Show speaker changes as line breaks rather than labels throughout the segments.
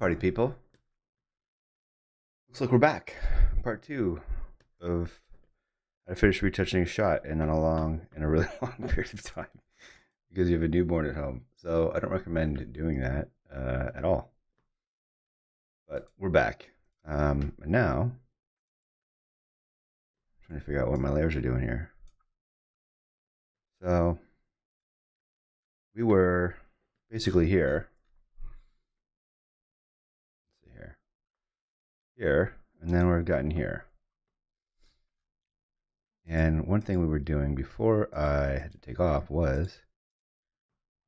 Party people. Looks like we're back. Part 2 of I finished retouching a shot in a really long period of time because you have a newborn at home. So I don't recommend doing that at all. But we're back. Now I'm trying to figure out what my layers are doing here. So we were basically here. Let's see here, and then we've gotten here. And one thing we were doing before I had to take off was,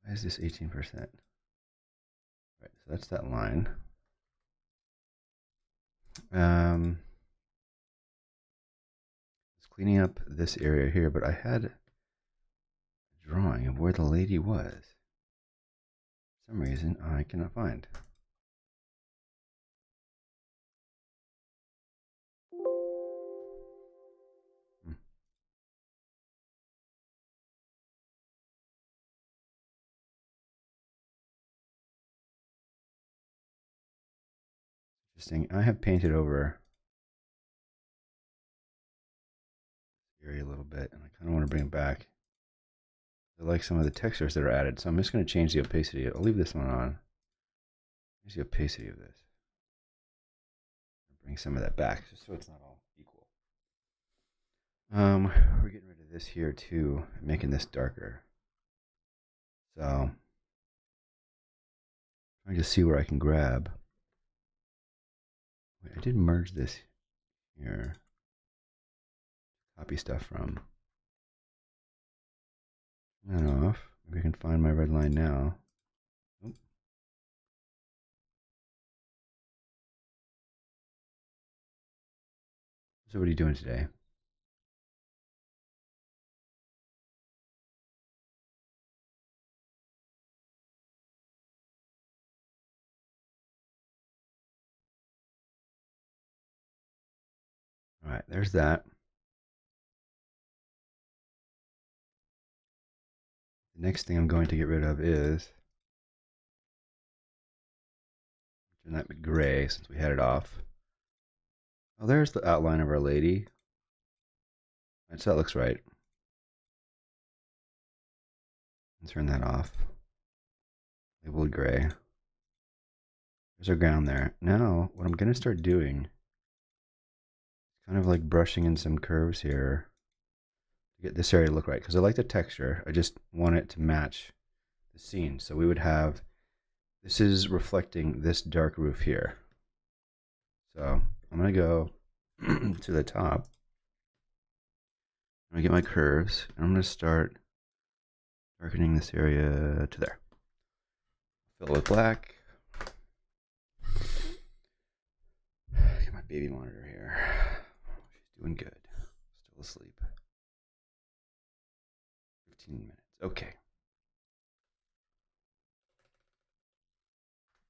why is this 18%? Right, so that's that line. Just cleaning up this area here, but I had a drawing of where the lady was. For some reason, I cannot find. Interesting. I have painted over this area a little bit, and I kind of want to bring it back. I like some of the textures that are added, so I'm just going to change the opacity. I'll leave this one on. Here's the opacity of this. I'll bring some of that back, just so it's not all equal. We're getting rid of this here too, making this darker. So, trying to see where I can grab. Wait, I did merge this here. Copy stuff from. Turn that off. Maybe I can find my red line now. Oop. So what are you doing today? All right, there's that. The next thing I'm going to get rid of is turn that gray since we had it off. Oh, there's the outline of our lady. Right, so that looks right. And turn that off. Labeled gray. There's our ground there. Now, what I'm going to start doing is kind of like brushing in some curves here to get this area to look right. Because I like the texture. I just want it to match the scene. So we would have, this is reflecting this dark roof here. So I'm going to go to the top. I'm going to get my curves. And I'm going to start darkening this area to there. Fill it with black. Get my baby monitor here. She's doing good. Still asleep. 15 minutes. Okay.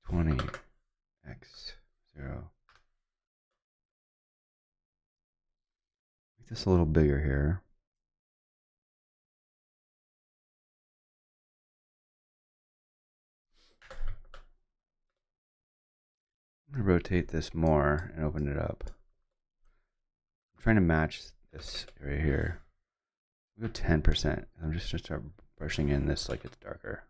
20 x 0. Make this a little bigger here. I'm going to rotate this more and open it up. I'm trying to match this area here. I'll go 10%. I'm just going to start brushing in this like it's darker.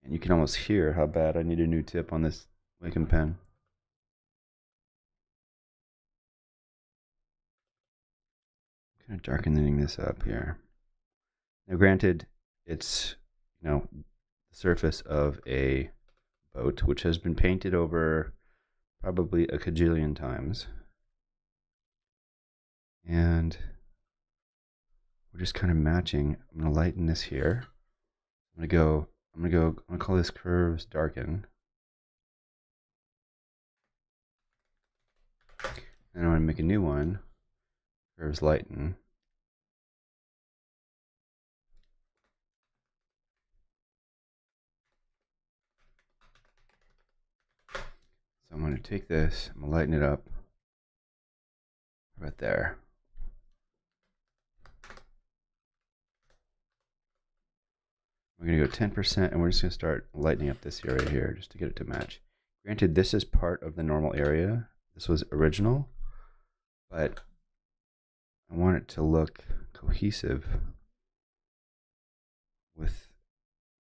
And you can almost hear how bad I need a new tip on this Wacom pen. I'm kind of darkening this up here. Now granted, it's, the surface of a boat, which has been painted over probably a cajillion times. And we're just kind of matching. I'm going to lighten this here. I'm going to call this curves darken. And I'm going to make a new one, curves lighten. So I'm going to take this, I'm going to lighten it up right there. We're going to go 10%, and we're just going to start lightening up this area here just to get it to match. Granted, this is part of the normal area. This was original, but I want it to look cohesive with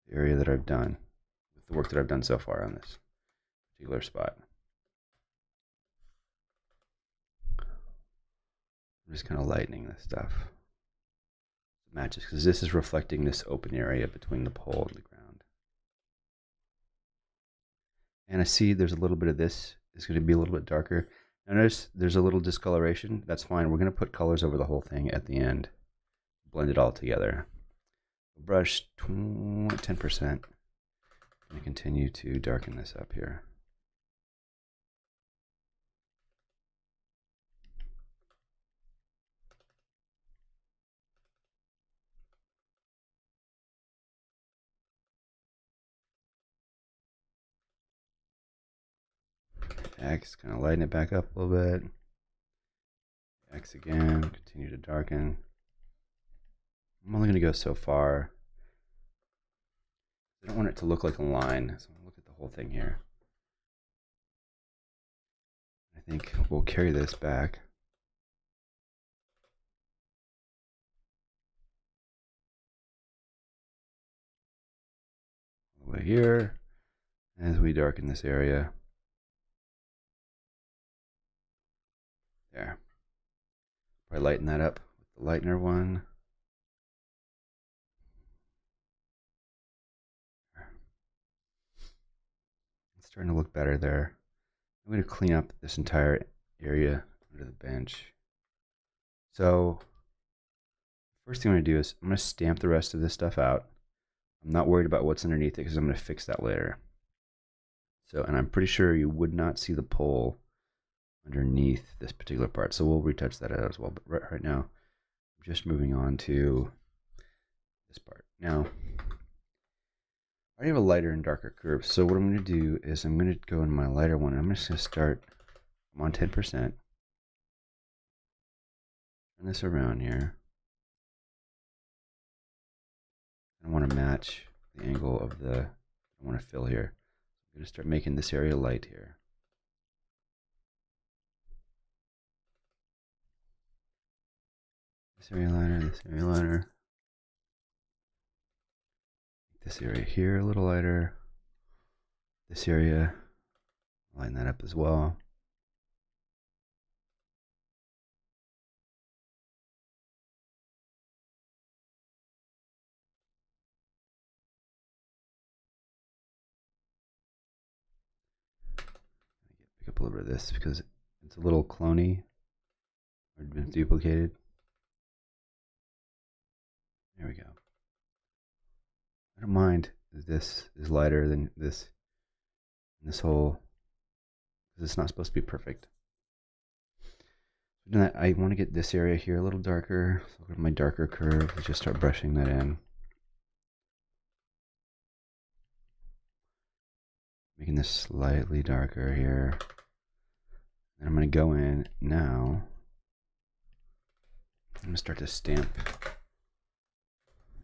the area that I've done, with the work that I've done so far on this particular spot. I'm just kind of lightening this stuff. It matches, because this is reflecting this open area between the pole and the ground. And I see there's a little bit of this. It's going to be a little bit darker. Now notice there's a little discoloration. That's fine. We're going to put colors over the whole thing at the end. Blend it all together. Brush 10%. I'm going to continue to darken this up here. X, kind of lighten it back up a little bit. X again, continue to darken. I'm only going to go so far. I don't want it to look like a line, so I'm going to look at the whole thing here. I think we'll carry this back. Over here, as we darken this area. There. Probably lighten that up with the lightener one. It's starting to look better there. I'm going to clean up this entire area under the bench. So, first thing I'm going to do is I'm going to stamp the rest of this stuff out. I'm not worried about what's underneath it because I'm going to fix that later. So, and I'm pretty sure you would not see the pole underneath this particular part. So we'll retouch that out as well. But right now, I'm just moving on to this part. Now, I have a lighter and darker curve. So what I'm going to do is I'm going to go in my lighter one. I'm just going to start, I'm on 10%. Turn this around here. I want to match the angle of the, I want to fill here. I'm going to start making this area light here. This area lighter, this area lighter. This area here a little lighter. This area, lighten that up as well. Pick up a little bit of this because it's a little cloney or been duplicated. There we go. I don't mind if this is lighter than this hole, because it's not supposed to be perfect. So I want to get this area here a little darker. So I'll go to my darker curve and just start brushing that in. Making this slightly darker here. And I'm going to go in now. I'm going to start to stamp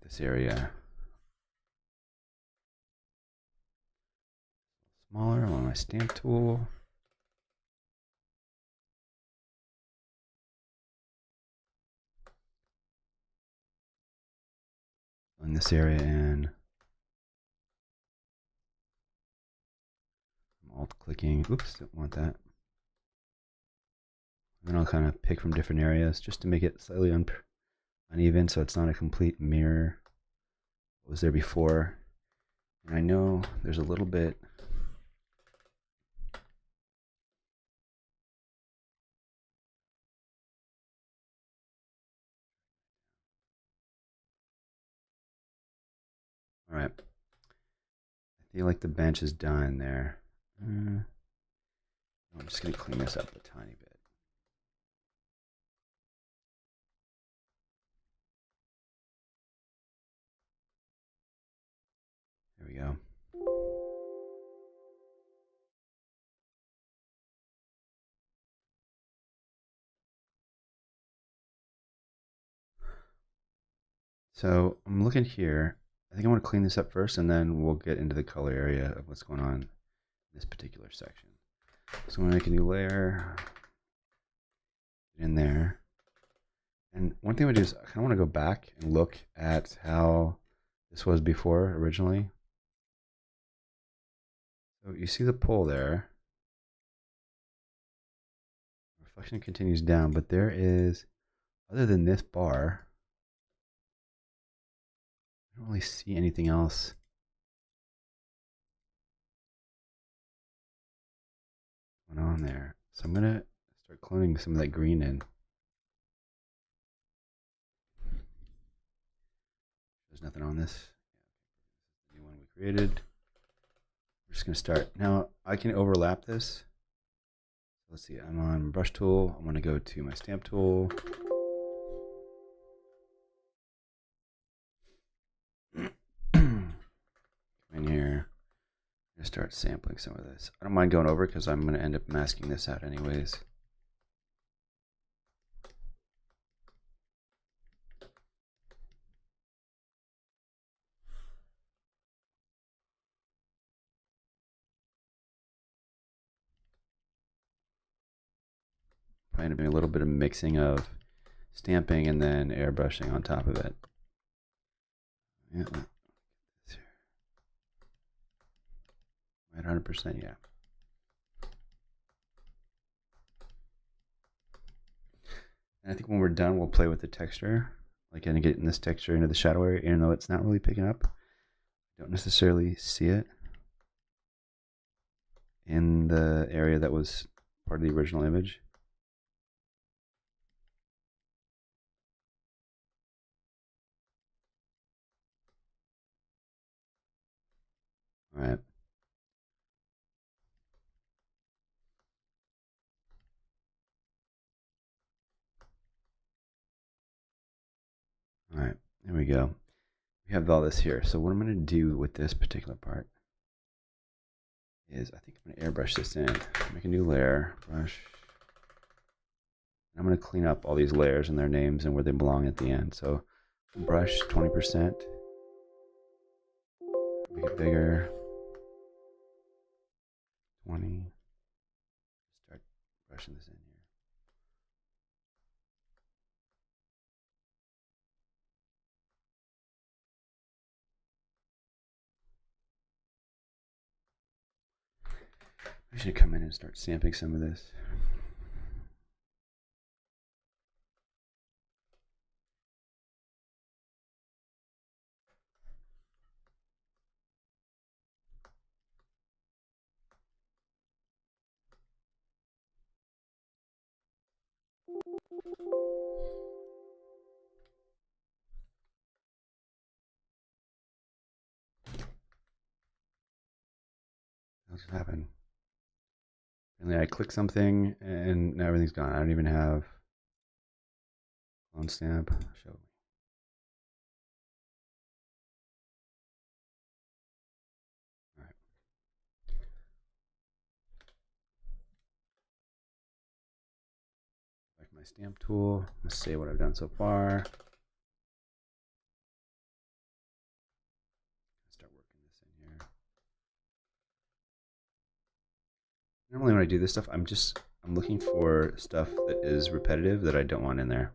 this area. Smaller on my stamp tool. Filling this area in. I'm alt clicking. Oops, didn't want that. And then I'll kind of pick from different areas just to make it slightly uneven so it's not a complete mirror what was there before. And I know there's a little bit all right. I feel like the bench is done there. I'm just going to clean this up a tiny bit. There we go. So I'm looking here. I think I want to clean this up first, and then we'll get into the color area of what's going on in this particular section. So I'm going to make a new layer in there. And one thing I do is I kind of want to go back and look at how this was before originally. So you see the pull there. Reflection continues down, but there is, other than this bar, I don't really see anything else going on there. So I'm going to start cloning some of that green in. There's nothing on this. The new one we created. We're just going to start. Now, I can overlap this. Let's see, I'm on brush tool. I'm going to go to my stamp tool. Come in here. I'm going to start sampling some of this. I don't mind going over because I'm going to end up masking this out anyways. Probably doing a little bit of mixing of stamping and then airbrushing on top of it. Yeah, at 100%, yeah. And I think when we're done, we'll play with the texture, like and getting this texture into the shadow area, even though it's not really picking up. I don't necessarily see it in the area that was part of the original image. All right. All right, there we go. We have all this here. So what I'm going to do with this particular part is I think I'm going to airbrush this in. Make a new layer, brush. I'm going to clean up all these layers and their names and where they belong at the end. So brush 20%. Make it bigger. 20. Start brushing this in here. I should come in and start stamping some of this. What's happened? And then I click something and now everything's gone. I don't even have clone stamp. Show me. All right. Back to my stamp tool. Let's say what I've done so far. Start working this in here. Normally when I do this stuff, I'm looking for stuff that is repetitive that I don't want in there.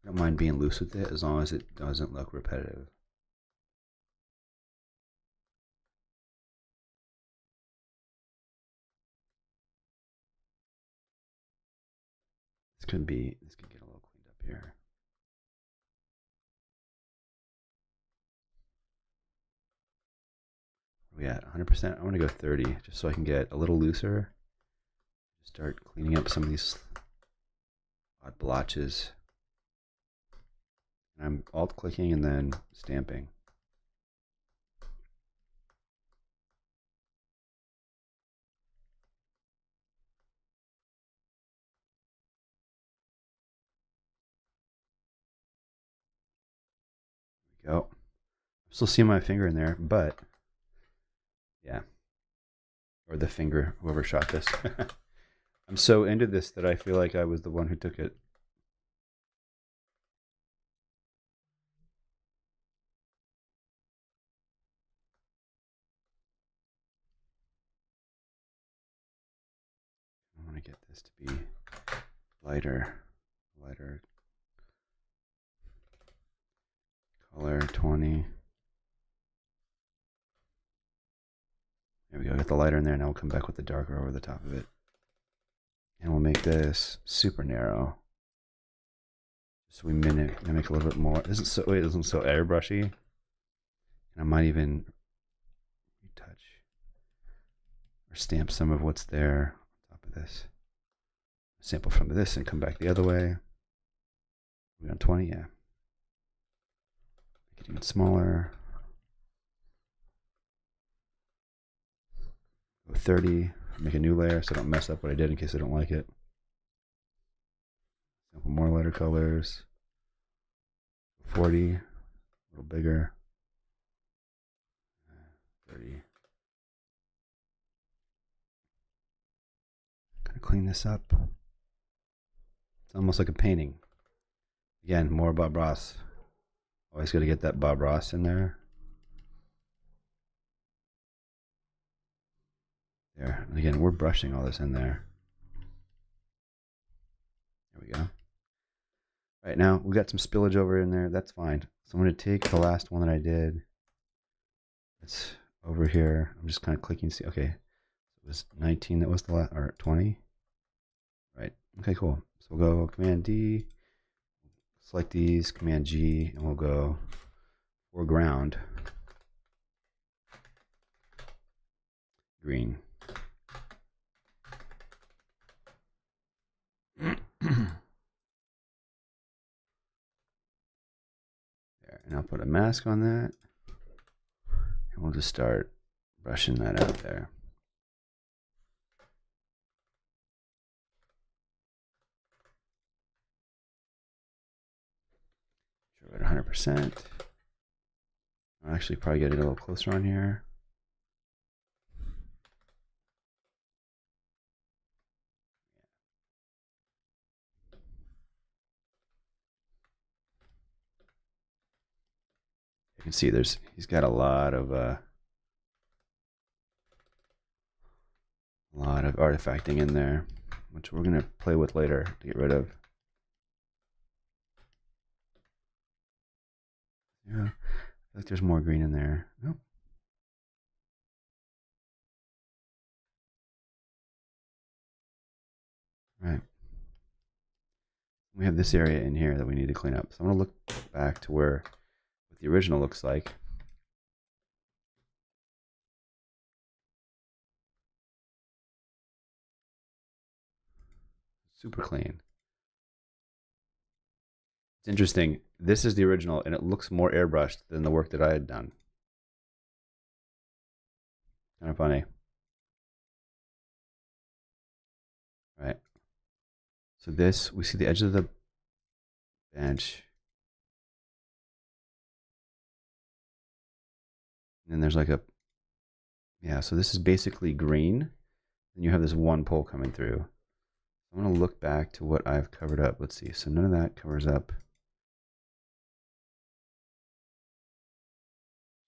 I don't mind being loose with it as long as it doesn't look repetitive. This could get a little cleaned up here. Where are we at? 100%? I want to go 30 just so I can get a little looser. Start cleaning up some of these odd blotches. And I'm alt clicking and then stamping. There we go. I'm still seeing my finger in there, but yeah. Or the finger, whoever shot this. I'm so into this that I feel like I was the one who took it. get this to be lighter color 20. There we go, get the lighter in there. Now we'll come back with the darker over the top of it. And we'll make this super narrow. So we mimic a little bit more. This is so, it isn't so airbrushy. And I might even retouch or stamp some of what's there on top of this. Sample from this and come back the other way. We're on 20, yeah. Make it even smaller. Go 30. Make a new layer so I don't mess up what I did in case I don't like it. Sample more lighter colors. 40, a little bigger. 30. Gonna clean this up. It's almost like a painting. Again, more Bob Ross. Always got to get that Bob Ross in there. There. And again, we're brushing all this in there. There we go. All right, now we got some spillage over in there. That's fine. So I'm going to take the last one that I did. It's over here. I'm just kind of clicking. See, okay. It was 19. That was the last, or 20. Right. Okay, cool. So we'll go Command D. Select these. Command G, and we'll go foreground. Green. There, and I'll put a mask on that, and we'll just start brushing that out there. Sure, at 100%. I'll actually probably get it a little closer on here. You can see he's got a lot of artifacting in there, which we're gonna play with later to get rid of. Yeah, I feel like there's more green in there. Nope. Right. We have this area in here that we need to clean up. So I'm gonna look back to what the original looks like. Super clean. It's interesting. This is the original, and it looks more airbrushed than the work that I had done. Kind of funny. Right. So this, we see the edge of the bench. And then there's like a, yeah, so this is basically green. And you have this one pole coming through. I'm going to look back to what I've covered up. Let's see. So none of that covers up.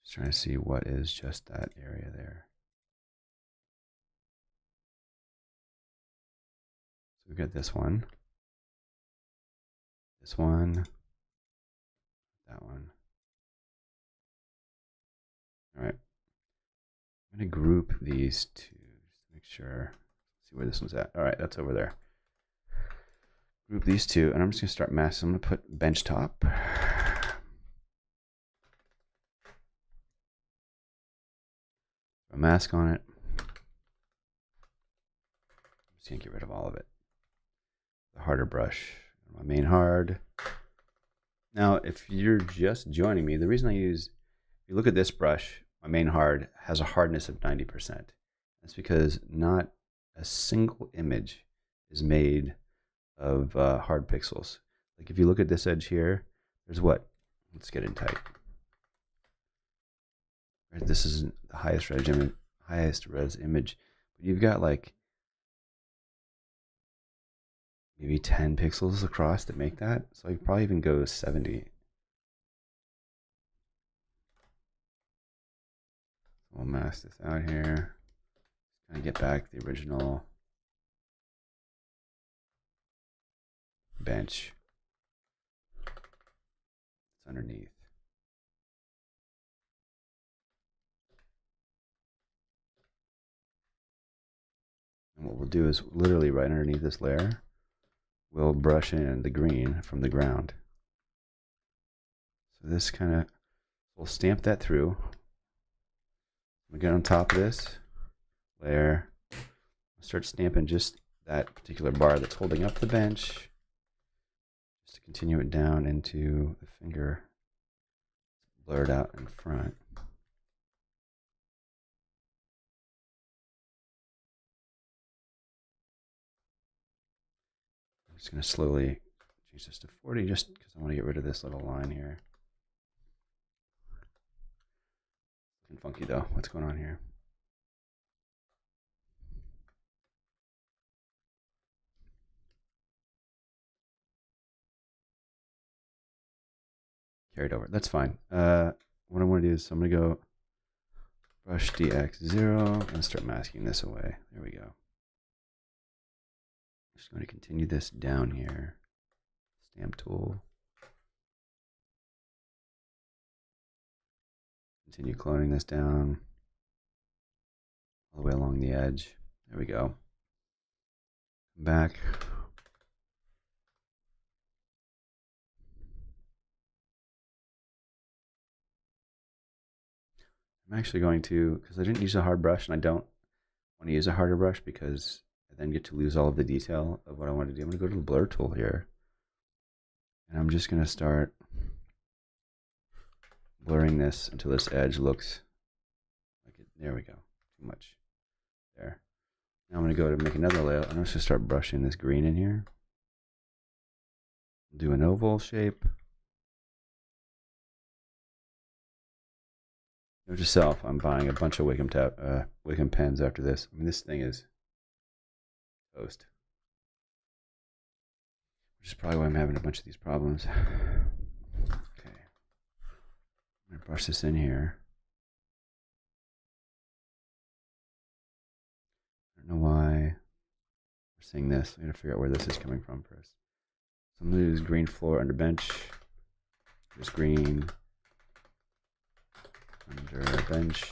Just trying to see what is just that area there. So we've got this one, that one. All right. I'm going to group these two just to make sure. See where this one's at. All right, that's over there. Group these two, and I'm just going to start masking. I'm going to put bench top. A mask on it. I'm just going to get rid of all of it. The harder brush. My main hard. Now, if you're just joining me, the reason I use, if you look at this brush, my main hard has a hardness of 90%. That's because not a single image is made of hard pixels. Like if you look at this edge here, there's what? Let's get in tight. Right, this is the highest res image, but you've got like maybe 10 pixels across that make that. So I could probably even go 70. We'll mask this out here. Just kind of get back the original bench. It's underneath. And what we'll do is literally right underneath this layer, we'll brush in the green from the ground. So this kind of, we'll stamp that through. We get on top of this layer, start stamping just that particular bar that's holding up the bench, just to continue it down into the finger blurred out in front. I'm just going to slowly change this to 40 just because I want to get rid of this little line here. Looking funky though. What's going on here? Carried over. That's fine. What I want to do is I'm going to go brush DX0 and start masking this away. There we go. Just going to continue this down here. Stamp tool. Continue cloning this down all the way along the edge. There we go. Back. I'm actually going to, because I didn't use a hard brush and I don't want to use a harder brush because I then get to lose all of the detail of what I want to do. I'm going to go to the blur tool here. And I'm just going to start blurring this until this edge looks like it. There we go. Too much. There. Now I'm going to go to make another layer. I'm just going to start brushing this green in here. Do an oval shape. Note to self, I'm buying a bunch of Wacom pens after this. I mean, this thing is toast. Which is probably why I'm having a bunch of these problems. Okay. I'm going to brush this in here. I don't know why we're seeing this. I got to figure out where this is coming from first. So I'm going to use green floor under bench. There's green under bench.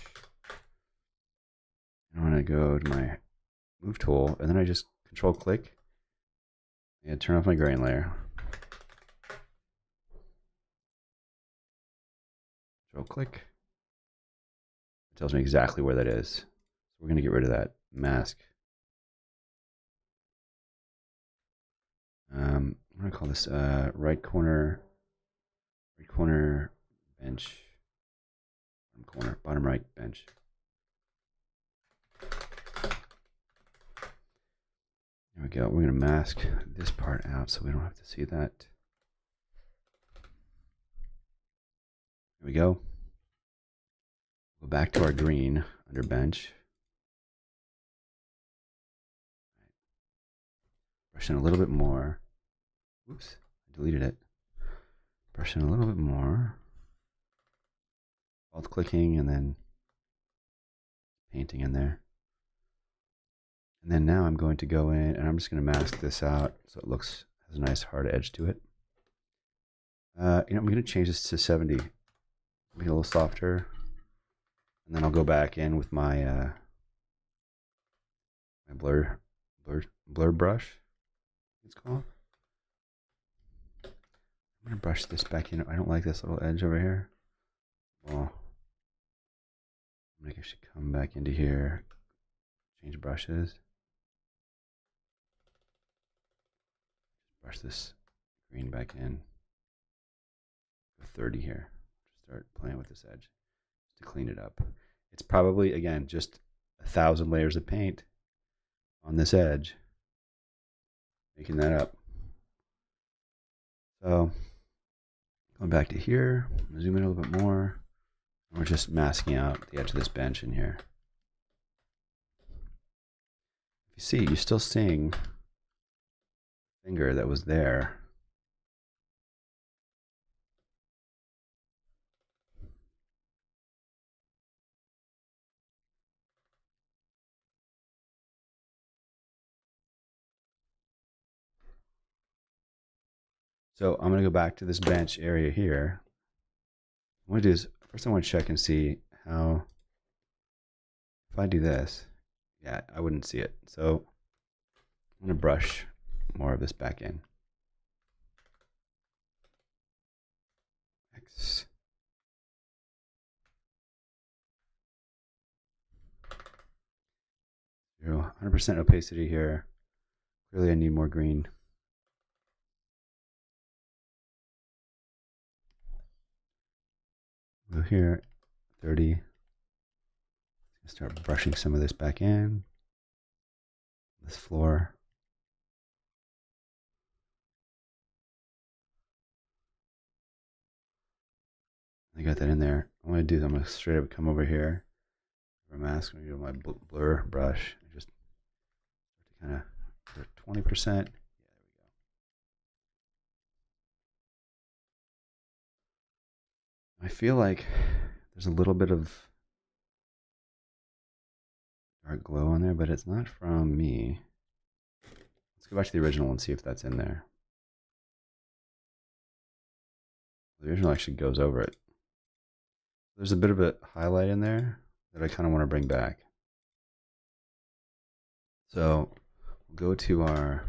I'm going to go to my move tool, and then I just control click and turn off my grain layer. Control click. It tells me exactly where that is. So we're going to get rid of that mask. I'm going to call this right corner bench. Bottom right bench. There we go. We're going to mask this part out so we don't have to see that. There we go. Go back to our green under bench. Brush in a little bit more. Oops, I deleted it. Brush in a little bit more. Alt clicking and then painting in there. And then now I'm going to go in and I'm just going to mask this out so it looks, has a nice hard edge to it. I'm going to change this to 70. Make it a little softer. And then I'll go back in with my my blur brush, it's called. I'm going to brush this back in. I don't like this little edge over here. Well, I think I should come back into here, change brushes. Brush this green back in. Go 30 here. Start playing with this edge just to clean it up. It's probably, again, just 1,000 layers of paint on this edge, making that up. So, going back to here, zoom in a little bit more. We're just masking out the edge of this bench in here. If you see, you're still seeing the finger that was there. So I'm going to go back to this bench area here. What I'm going to do is, first I want to check and see how, if I do this, yeah, I wouldn't see it. So I'm going to brush more of this back in. X. 100% opacity here. Clearly I need more green. Go here, 30. Start brushing some of this back in. This floor. I got that in there. What I'm going to do is I'm going to straight up come over here. For mask, I'm going to do my blur brush. Just kind of 20%. I feel like there's a little bit of dark glow on there, but it's not from me. Let's go back to the original and see if that's in there. The original actually goes over it. There's a bit of a highlight in there that I kind of want to bring back. So we'll go to our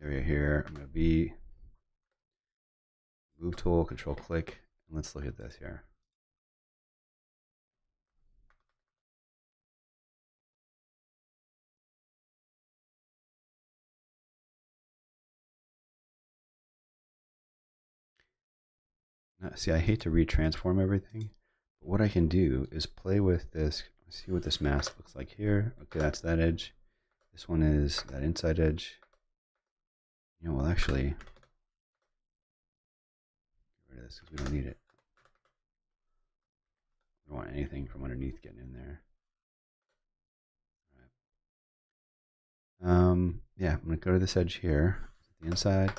area here. I'm going to be move tool, control click, and let's look at this here. Now, see, I hate to retransform everything, but what I can do is play with this. See what this mask looks like here. Okay, that's that edge. This one is that inside edge. You know, we'll actually get rid of this because we don't need it. We don't want anything from underneath getting in there. All right. Yeah, I'm gonna go to this edge here, the inside.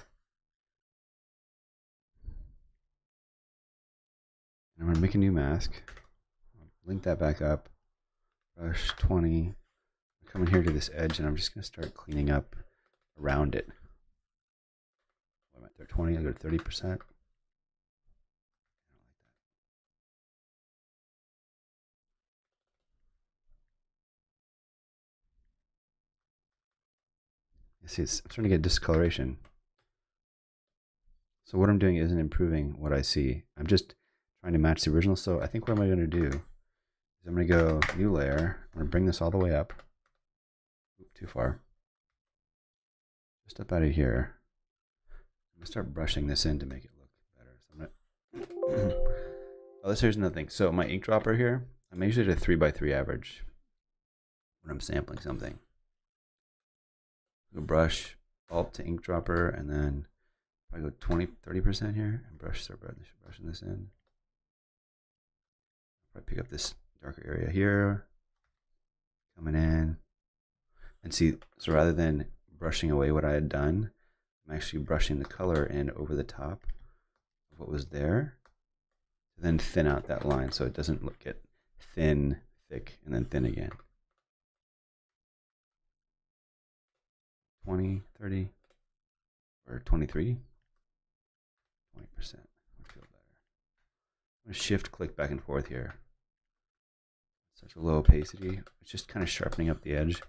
And I'm gonna make a new mask. I'll link that back up. Brush 20. I'm coming here to this edge, and I'm just gonna start cleaning up around it. I'm at there 20. I go to 30%. You see, I'm starting to get discoloration. So what I'm doing isn't improving what I see. I'm just trying to match the original. So I think what am I going to do is I'm going to go new layer. I'm going to bring this all the way up. Oop, too far. Just up out of here. I'm going to start brushing this in to make it look better. So I'm going to oh, here's another thing. So my ink dropper here, I'm usually at a 3x3 average when I'm sampling something. Go brush, alt to ink dropper, and then I go 30% here and start brushing this in. I pick up this darker area here, coming in, and see, so rather than brushing away what I had done, I'm actually brushing the color in over the top of what was there, to then thin out that line so it doesn't get thin, thick, and then thin again. 20, 30, or 23, 20%. I feel better. I'm going to shift click back and forth here. Such a low opacity. It's just kind of sharpening up the edge. Just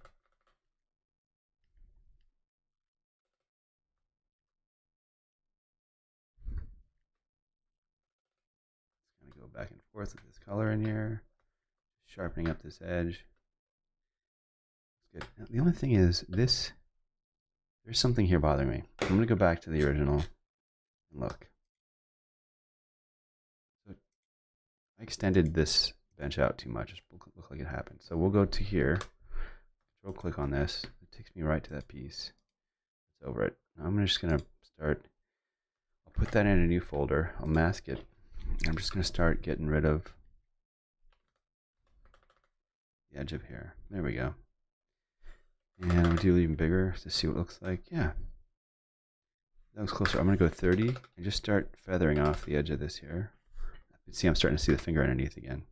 going to go back and forth with this color in here. Sharpening up this edge. It's good. Now, the only thing is this, there's something here bothering me. I'm going to go back to the original and look. So I extended this bench out too much. It looked like it happened. So we'll go to here. Control click on this. It takes me right to that piece. It's over it. Now I'm just going to start. I'll put that in a new folder. I'll mask it. I'm just going to start getting rid of the edge of here. There we go. And I'm going to do it even bigger to see what it looks like. Yeah. That was closer. I'm going to go 30 and just start feathering off the edge of this here. You see, I'm starting to see the finger underneath again.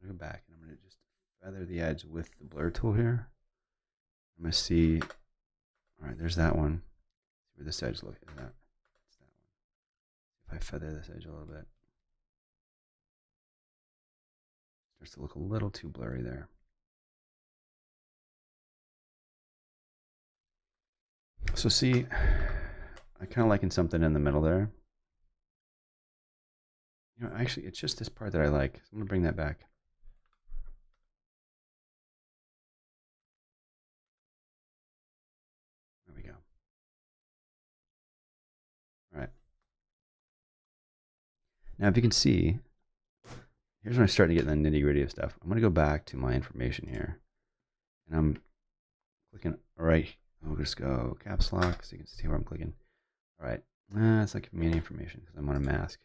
I'm going to go back and I'm going to just feather the edge with the blur tool here. I'm going to see. All right, there's that one. See where this edge look is that. It's that one. If I feather this edge a little bit, starts to look a little too blurry there. So see, I kind of liking something in the middle there. You know, actually, it's just this part that I like. So I'm going to bring that back. There we go. All right. Now, if you can see, here's when I start to get in the nitty gritty of stuff. I'm going to go back to my information here. And I'm clicking right. I'll just go caps lock so you can see where I'm clicking. All right. It's not giving me any information because I'm on a mask.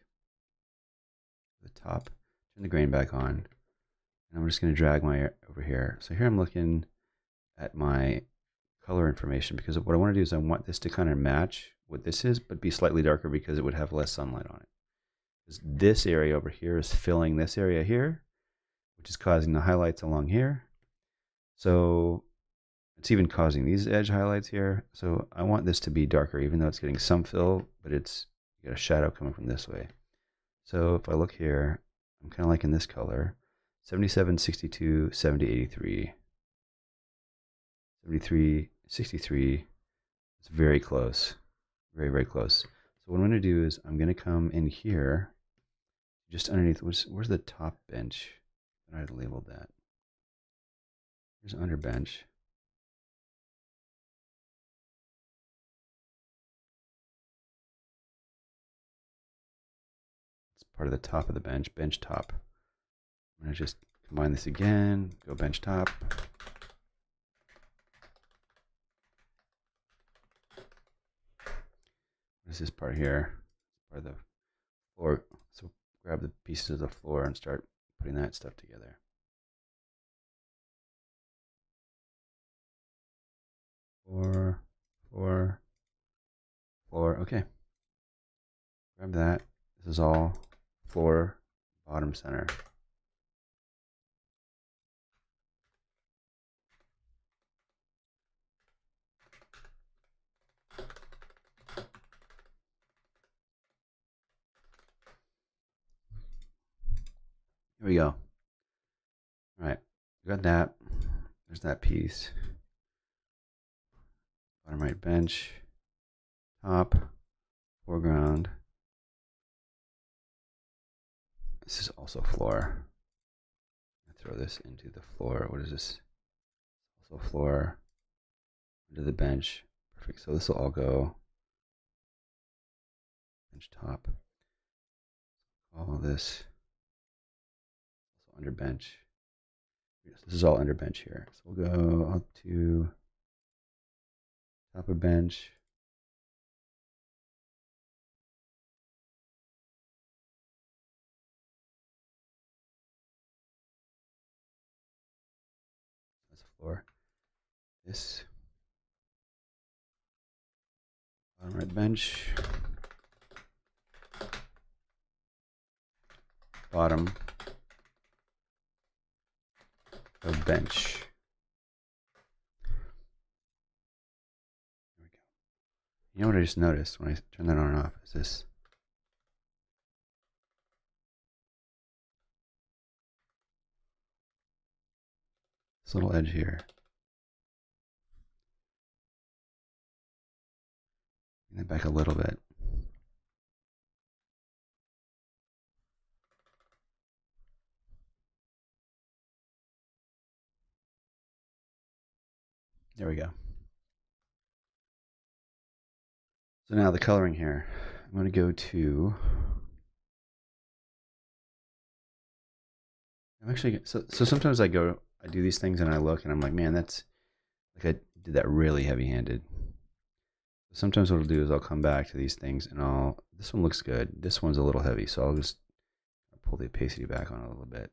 The top, turn the grain back on. And I'm just going to drag my over here. So here I'm looking at my color information because what I want to do is I want this to kind of match what this is, but be slightly darker because it would have less sunlight on it. Because this area over here is filling this area here, which is causing the highlights along here. So it's even causing these edge highlights here. So I want this to be darker, even though it's getting some fill, but it's got a shadow coming from this way. So if I look here, I'm kind of liking this color. 77, 62, 70, 83. 73, 63. It's very close. Very, very close. So what I'm going to do is I'm going to come in here, just underneath. Where's the top bench? I had labeled that. Here's under bench. It's part of the top of the bench, bench top. I'm going to just combine this again, go bench top. What is this part here? Part of the floor. So grab the pieces of the floor and start putting that stuff together. Floor, floor, floor. Okay. Grab that. This is all floor, bottom center. Here we go. All right, got that. There's that piece. Bottom right bench, top, foreground. This is also floor. Throw this into the floor. What is this? Also floor. Into the bench. Perfect. So this will all go bench top. All this also under bench. This is all under bench here. So we'll go up to top of bench. That's the floor. This bottom right bench. Bottom of bench. There we go. You know what I just noticed when I turn that on and off is this. This little edge here. Bring that back a little bit. There we go. So now the coloring here. I'm going to go to. I'm actually so sometimes I do these things and I look and I'm like, man, that's like I did that really heavy-handed. Sometimes what I'll do is I'll come back to these things and this one looks good. This one's a little heavy, so I'll just pull the opacity back on it a little bit.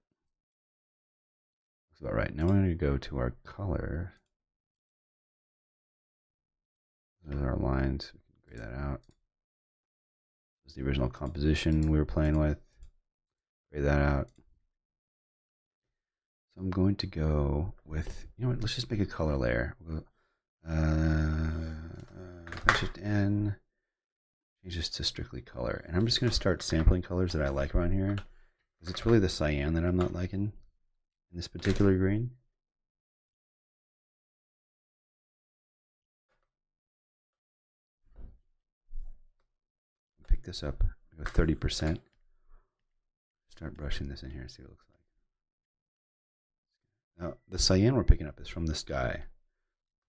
Looks about right. Now we're going to go to our color. Those are our lines. We can gray that out. This is the original composition we were playing with. Gray that out. So I'm going to go with, you know what, let's just make a color layer. Shift N. Change this to strictly color. And I'm just going to start sampling colors that I like around here. Because it's really the cyan that I'm not liking in this particular green. Pick this up. Go 30%. Start brushing this in here and see what it looks like. Now, the cyan we're picking up is from this guy.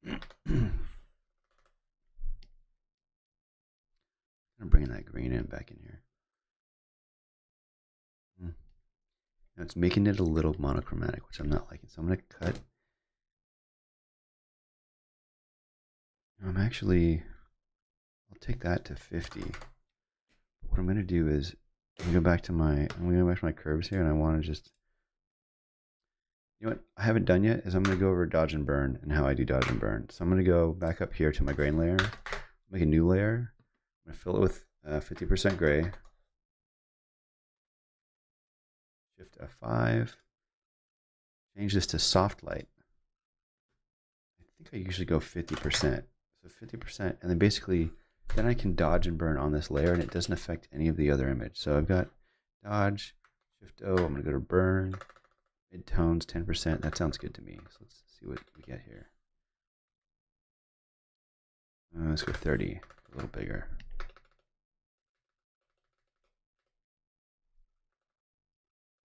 I'm bringing that green in back in here. Now it's making it a little monochromatic, which I'm not liking. So I'm going to cut. I'll take that to 50. What I'm going to do is I'm going to go back to my curves here, and I want to just, you know what I haven't done yet is I'm going to go over dodge and burn and how I do dodge and burn. So I'm going to go back up here to my grain layer, make a new layer. I'm going to fill it with 50% gray. Shift F5. Change this to soft light. I think I usually go 50%. So 50%, and then basically, then I can dodge and burn on this layer, and it doesn't affect any of the other image. So I've got dodge, Shift O. I'm going to go to burn, midtones 10%. That sounds good to me. So let's see what we get here. Let's go 30, a little bigger.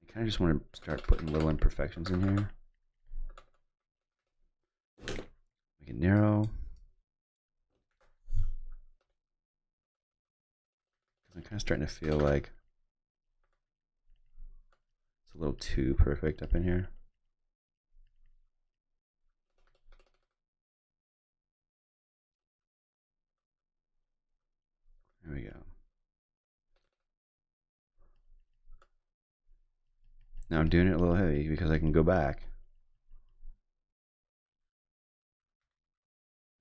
I kind of just want to start putting little imperfections in here. Make it narrow. I'm kind of starting to feel like it's a little too perfect up in here. There we go. Now I'm doing it a little heavy because I can go back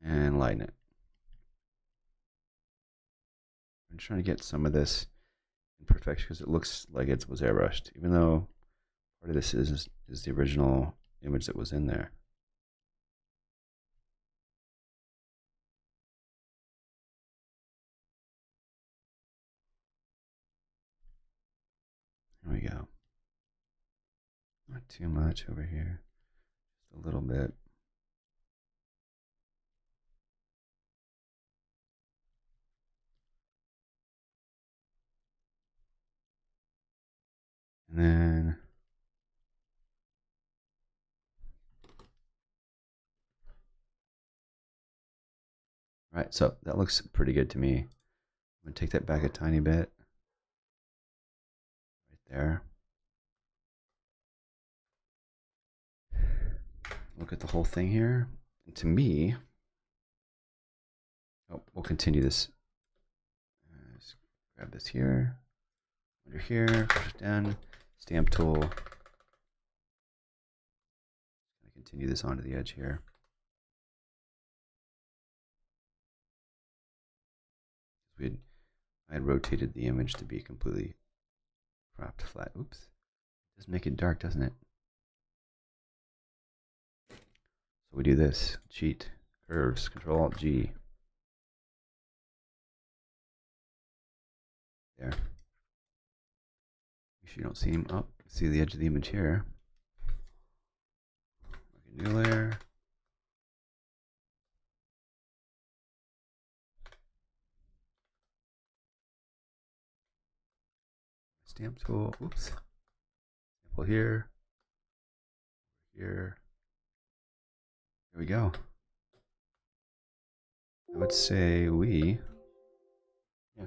and lighten it. I'm trying to get some of this imperfection because it looks like it was airbrushed, even though part of this is the original image that was in there. There we go. Not too much over here, just a little bit. And then right, so that looks pretty good to me. I'm gonna take that back a tiny bit. Right there. Look at the whole thing here. And to me, oh, we'll continue this. Just grab this here, under here, push it down, stamp tool. I'm gonna continue this onto the edge here. I had rotated the image to be completely cropped flat. Oops. It does make it dark, doesn't it? So we do this. Cheat. Curves. Control Alt G. There. Make sure you don't see him up. See the edge of the image here. Make a new layer. Stamp tool. Oops. Sample here. Here. There we go. I would say we. Yeah.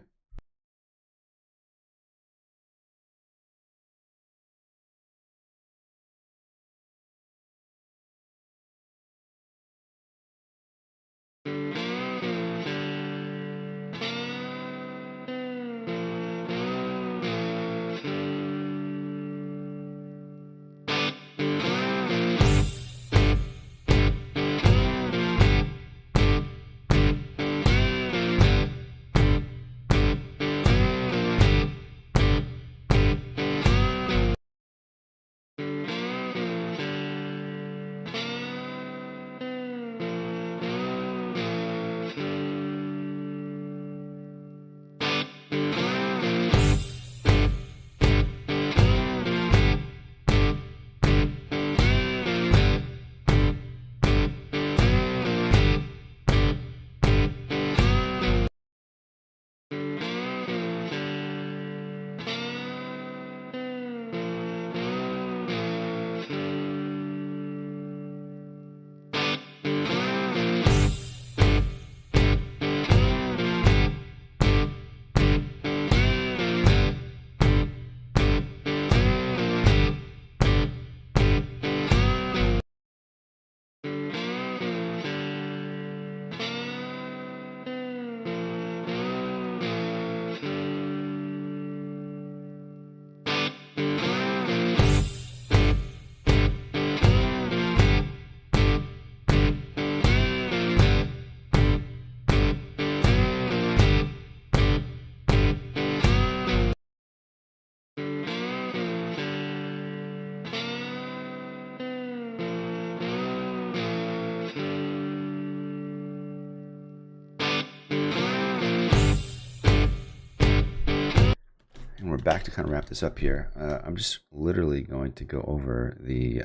we're back to kind of wrap this up here. I'm just literally going to go over the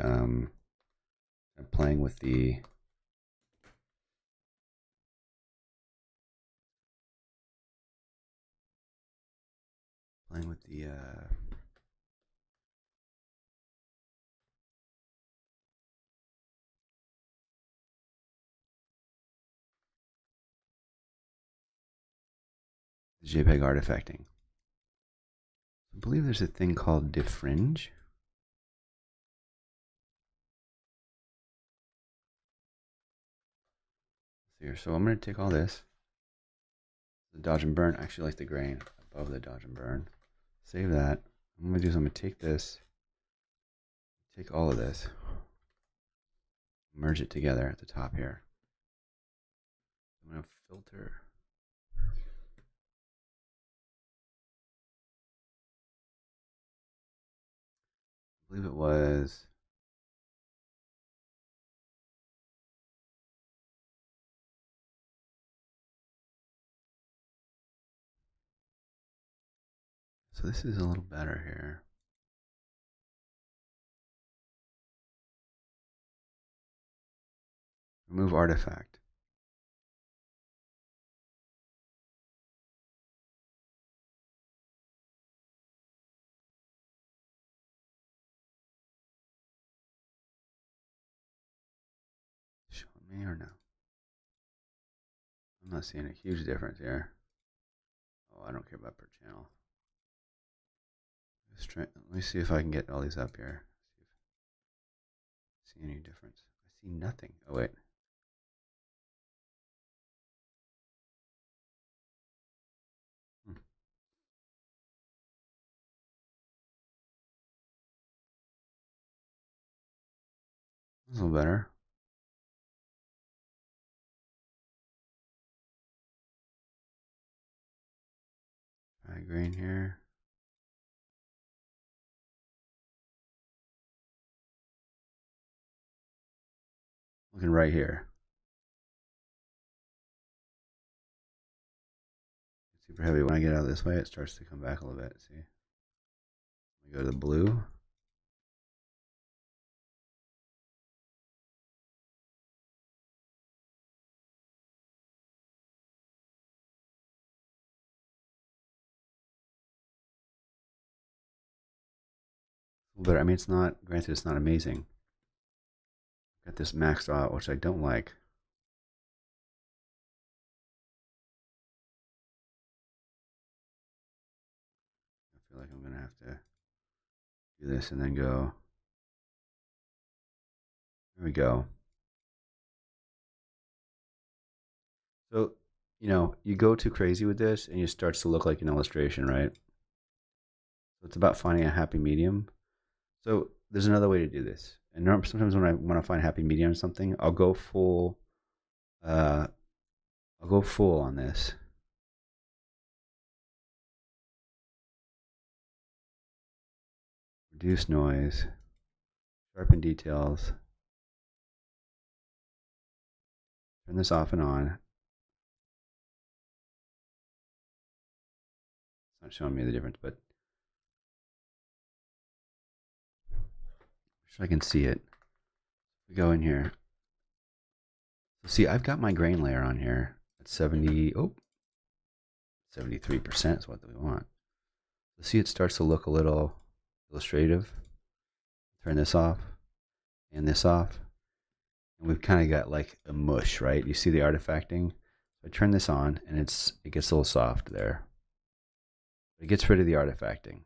playing with the JPEG artifacting. I believe there's a thing called defringe. Here, so I'm going to take all this, the dodge and burn. I actually like the grain above the dodge and burn. Save that. I'm going to do is I'm going to take this, take all of this, merge it together at the top here. I'm going to filter. I believe it was so this is a little better here. Remove artifact. Show me or no? I'm not seeing a huge difference here. Oh, I don't care about per channel. Let me see if I can get all these up here. See any difference? I see nothing. Oh wait. A little better. Green here. Looking right here. Super heavy. When I get out of this way, it starts to come back a little bit. See? We go to the blue. But I mean, it's not, granted, it's not amazing. Got this maxed out, which I don't like. I feel like I'm going to have to do this and then go. There we go. So, you know, you go too crazy with this and it starts to look like an illustration, right? So it's about finding a happy medium. So there's another way to do this. And sometimes when I want to find happy medium in something, I'll go full on this. Reduce noise, sharpen details, turn this off and on. It's not showing me the difference, but I can see it. We go in here. So see, I've got my grain layer on here at 73% is what we want. So see, it starts to look a little illustrative. Turn this off and this off. And we've kind of got like a mush, right? You see the artifacting? So I turn this on and it gets a little soft there. It gets rid of the artifacting.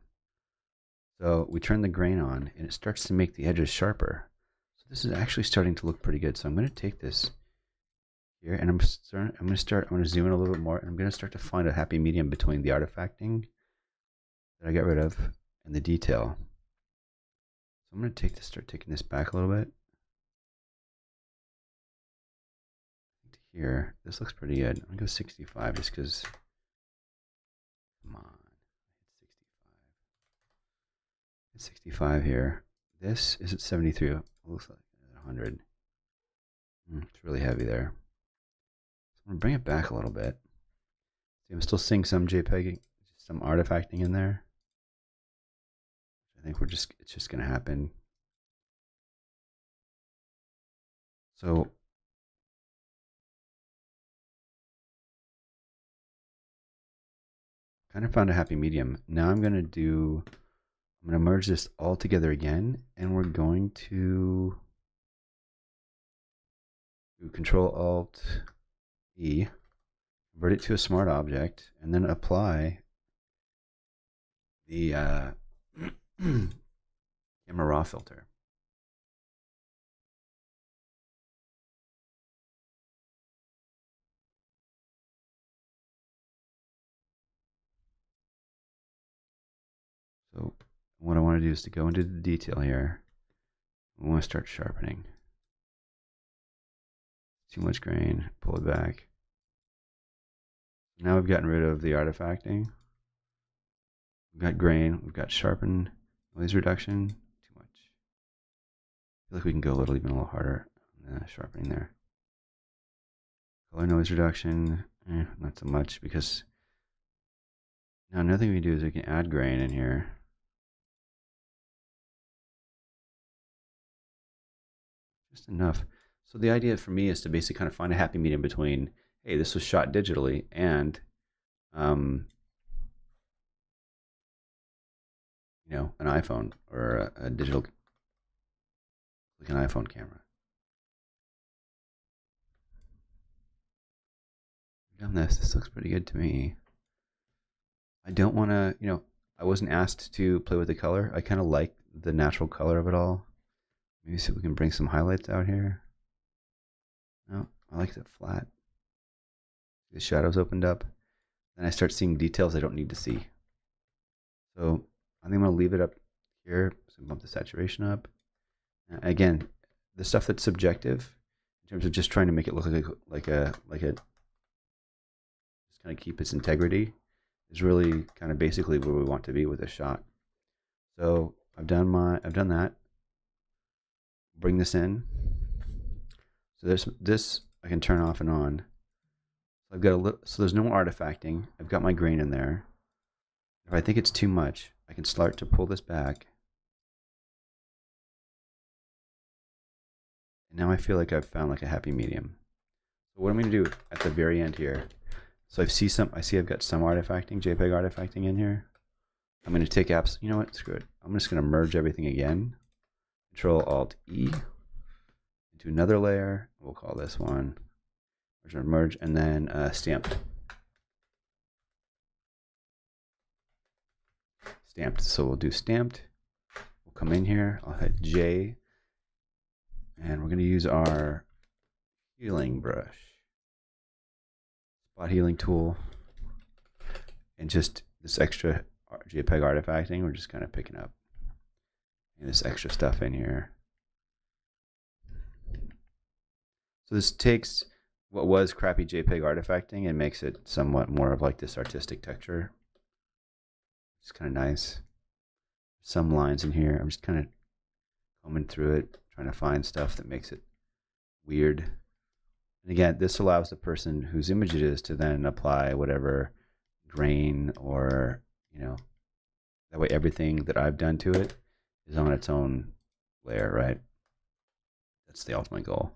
So we turn the grain on and it starts to make the edges sharper. So this is actually starting to look pretty good. So I'm going to take this here and I'm going to zoom in a little bit more and I'm going to start to find a happy medium between the artifacting that I got rid of and the detail. So I'm going to start taking this back a little bit. Here, this looks pretty good. I'm going to go 65 just because, come on, it's 65 here. This is at 73. It looks like 100. It's really heavy there. So I'm going to bring it back a little bit. See, I'm still seeing some JPEG, some artifacting in there. I think it's just going to happen. So kind of found a happy medium. Now I'm going to merge this all together again, and we're going to do Control Alt E, convert it to a smart object, and then apply the camera raw filter. So what I want to do is to go into the detail here. We want to start sharpening. Too much grain, pull it back. Now we've gotten rid of the artifacting. We've got grain, we've got sharpen, noise reduction, too much. I feel like we can go even a little harder on the sharpening there. Color noise reduction, not so much, because now another thing we can do is we can add grain in here. Just enough. So the idea for me is to basically kind of find a happy medium between, hey, this was shot digitally, and you know, an iPhone or a digital, like an iPhone camera. I've done this. This looks pretty good to me. I don't want to, you know, I wasn't asked to play with the color. I kind of like the natural color of it all. Maybe see if we can bring some highlights out here. No, I like it flat. The shadows opened up. Then I start seeing details I don't need to see. So I think I'm going to leave it up here. So bump the saturation up. Again, the stuff that's subjective, in terms of just trying to make it look like a just kind of keep its integrity, is really kind of basically where we want to be with a shot. So I've done that. Bring this in. So this I can turn off and on. So I've got a little, so there's no artifacting. I've got my grain in there. If I think it's too much, I can start to pull this back. And now I feel like I've found like a happy medium. So what I'm going to do at the very end here, so I see I've got some artifacting, JPEG artifacting in here. I'm going to take apps, you know what, screw it. I'm just going to merge everything again. Control Alt E into another layer. We'll call this one merge, and then stamped. Stamped. So we'll do stamped. We'll come in here. I'll hit J, and we're going to use our healing brush, spot healing tool, and just this extra JPEG artifacting. We're just kind of picking up this extra stuff in here. So this takes what was crappy JPEG artifacting and makes it somewhat more of like this artistic texture. It's kind of nice. Some lines in here. I'm just kind of combing through it, trying to find stuff that makes it weird. And again, this allows the person whose image it is to then apply whatever grain or, you know, that way everything that I've done to it is on its own layer, right? That's the ultimate goal.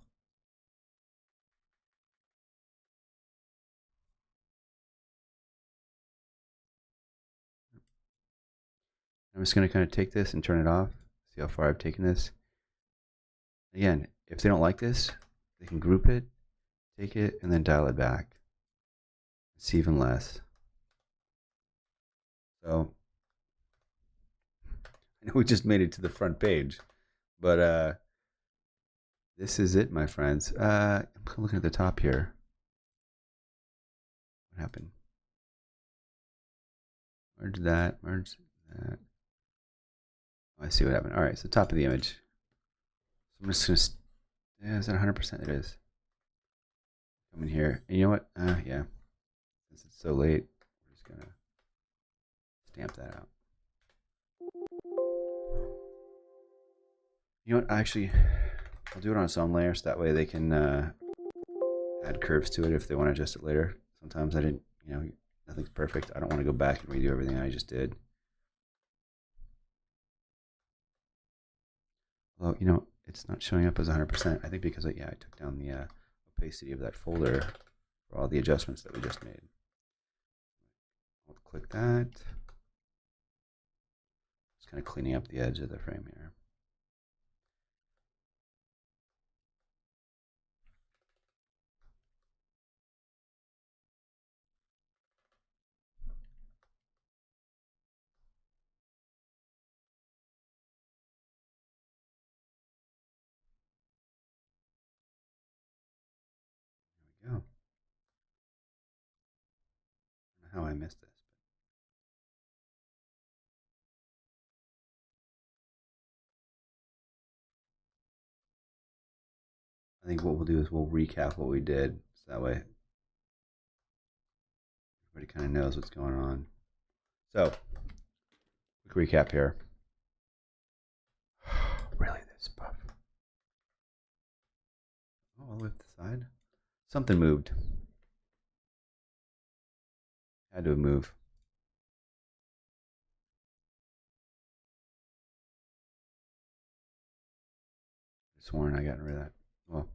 I'm just going to kind of take this and turn it off. See how far I've taken this. Again, if they don't like this, they can group it, take it, and then dial it back. See even less. So I know we just made it to the front page, but this is it, my friends. I'm looking at the top here. What happened? Merge that, merge that. Oh, I see what happened. All right, so top of the image. So I'm just gonna, yeah, is that 100%? It is. Come in here, and you know what? Yeah, since it's so late, we're just gonna stamp that out. You know what? Actually, I'll do it on its own layer, so that way they can add curves to it if they want to adjust it later. Sometimes I didn't, you know, nothing's perfect. I don't want to go back and redo everything I just did. Well, it's not showing up as 100%. I think because I took down the opacity of that folder for all the adjustments that we just made. I'll click that. Just kind of cleaning up the edge of the frame here. There we go. I don't know how I missed this. I think what we'll do is we'll recap what we did, so that way everybody kind of knows what's going on. So, quick recap here. Really, this buff? Oh, all the way up the side? Something moved. Had to move. I sworn I got rid of that. Well,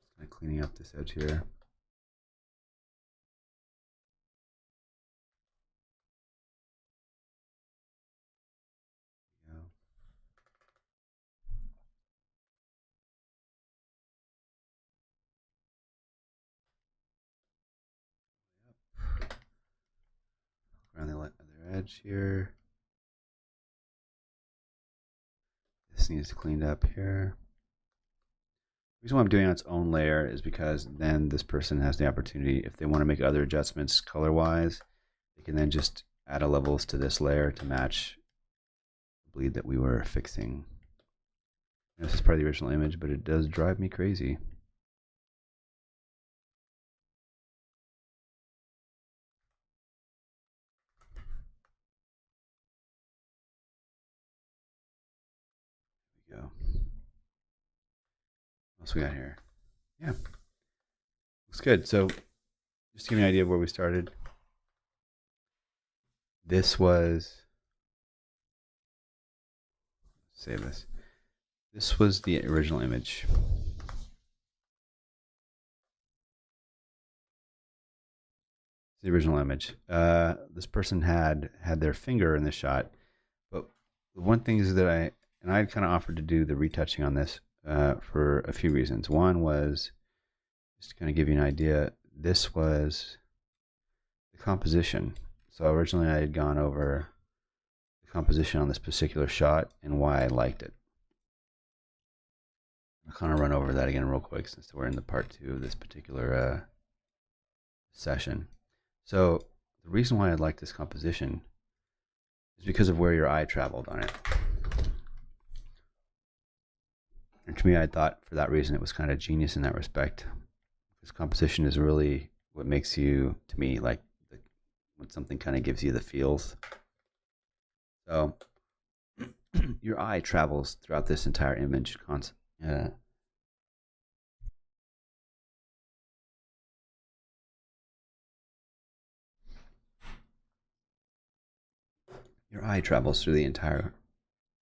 just kind of cleaning up this edge here. Around the other edge here. This needs cleaned up here. The reason why I'm doing it on its own layer is because then this person has the opportunity, if they want to make other adjustments color-wise, they can then just add a levels to this layer to match the bleed that we were fixing. This is part of the original image, but it does drive me crazy. There we go. What else we got here? Yeah. Looks good. So just to give you an idea of where we started. This was, save this. This was the original image. The original image. This person had their finger in the shot, but the one thing is that I kind of offered to do the retouching on this for a few reasons. One was just to kind of give you an idea. This was the composition. So originally I had gone over the composition on this particular shot and why I liked it. I'll kind of run over that again real quick since we're in the part 2 of this particular session. So the reason why I like this composition is because of where your eye traveled on it. And to me, I thought for that reason it was kind of genius in that respect. This composition is really what makes you, to me, like when something kind of gives you the feels. So your eye travels throughout this entire image your eye travels through the entire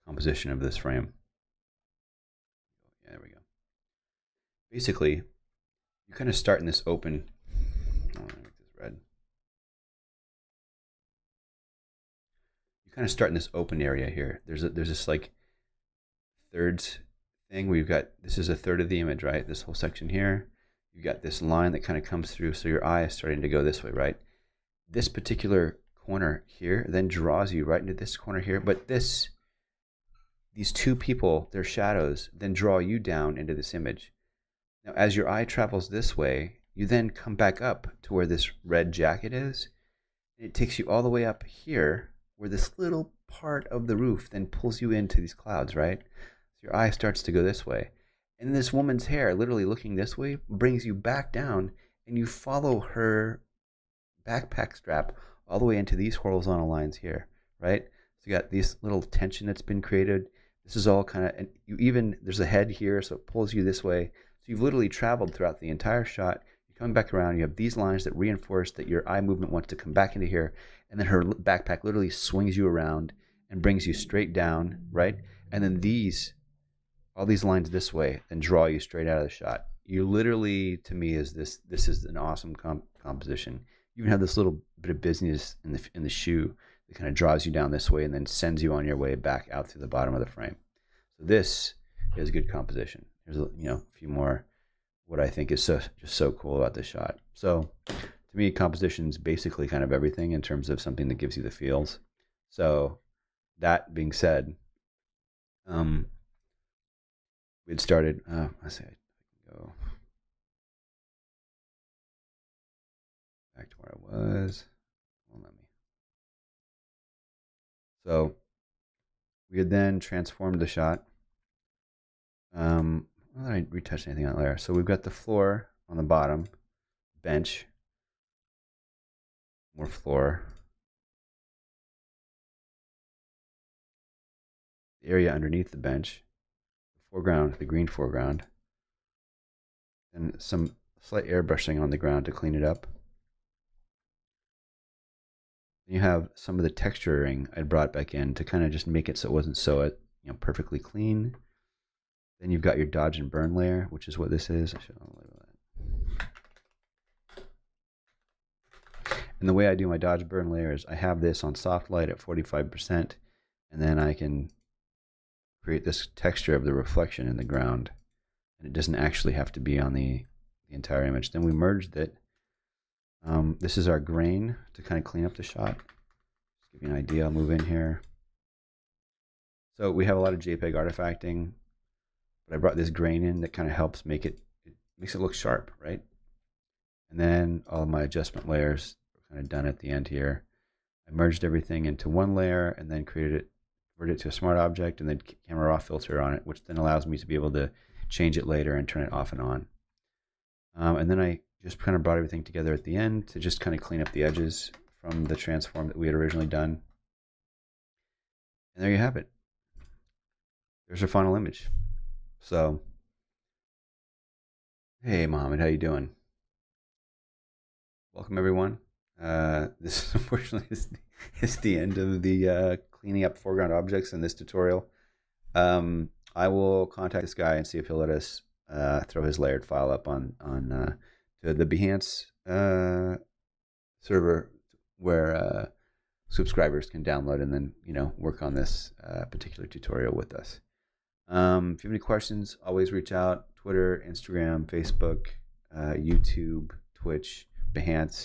composition of this frame. Yeah, there we go. Basically, you kind of start in this open. Oh, let me make this red. You kind of start in this open area here. There's this like thirds thing where you've got, this is a third of the image, right? This whole section here. You've got this line that kind of comes through, so your eye is starting to go this way, right? This particular corner here then draws you right into this corner here, but these two people, their shadows, then draw you down into this image. Now, as your eye travels this way, you then come back up to where this red jacket is. And it takes you all the way up here, where this little part of the roof then pulls you into these clouds, right? So your eye starts to go this way. And this woman's hair, literally looking this way, brings you back down, and you follow her backpack strap all the way into these horizontal lines here, right? So you got this little tension that's been created, This is all kind of, and there's a head here, so it pulls you this way. So you've literally traveled throughout the entire shot. You're coming back around. You have these lines that reinforce that your eye movement wants to come back into here. And then her backpack literally swings you around and brings you straight down, right? And then all these lines this way, then draw you straight out of the shot. You literally, to me, this is an awesome composition. You even have this little bit of business in the shoe that kind of draws you down this way and then sends you on your way back out through the bottom of the frame. So this is good composition. There's a few more what I think is just so cool about this shot. So to me, composition is basically kind of everything in terms of something that gives you the feels. So that being said, we had started. Let's see, I can go back to where I was. Well, let me. So we had then transformed the shot. Well, I didn't retouch anything on there. So we've got the floor on the bottom, bench, more floor, the area underneath the bench, the foreground, the green foreground, and some slight airbrushing on the ground to clean it up. You have some of the texturing I brought back in to kind of just make it so it wasn't so perfectly clean. Then you've got your dodge and burn layer, which is what this is. And the way I do my dodge burn layer is I have this on soft light at 45%, and then I can create this texture of the reflection in the ground. And it doesn't actually have to be on the entire image. Then we merged it. This is our grain to kind of clean up the shot. Just give you an idea. I'll move in here. So we have a lot of JPEG artifacting, but I brought this grain in that kind of helps make it makes it look sharp, right? And then all of my adjustment layers are kind of done at the end here. I merged everything into one layer and then converted it to a smart object and then camera raw filter on it, which then allows me to be able to change it later and turn it off and on. And then I just kind of brought everything together at the end to just kind of clean up the edges from the transform that we had originally done. And there you have it. There's our final image. So, hey Mohammed, how you doing? Welcome everyone. This unfortunately is the end of the cleaning up foreground objects in this tutorial. I will contact this guy and see if he'll let us throw his layered file up on to the Behance server where subscribers can download and then work on this particular tutorial with us. If you have any questions, always reach out. Twitter, Instagram, Facebook, YouTube, Twitch, Behance.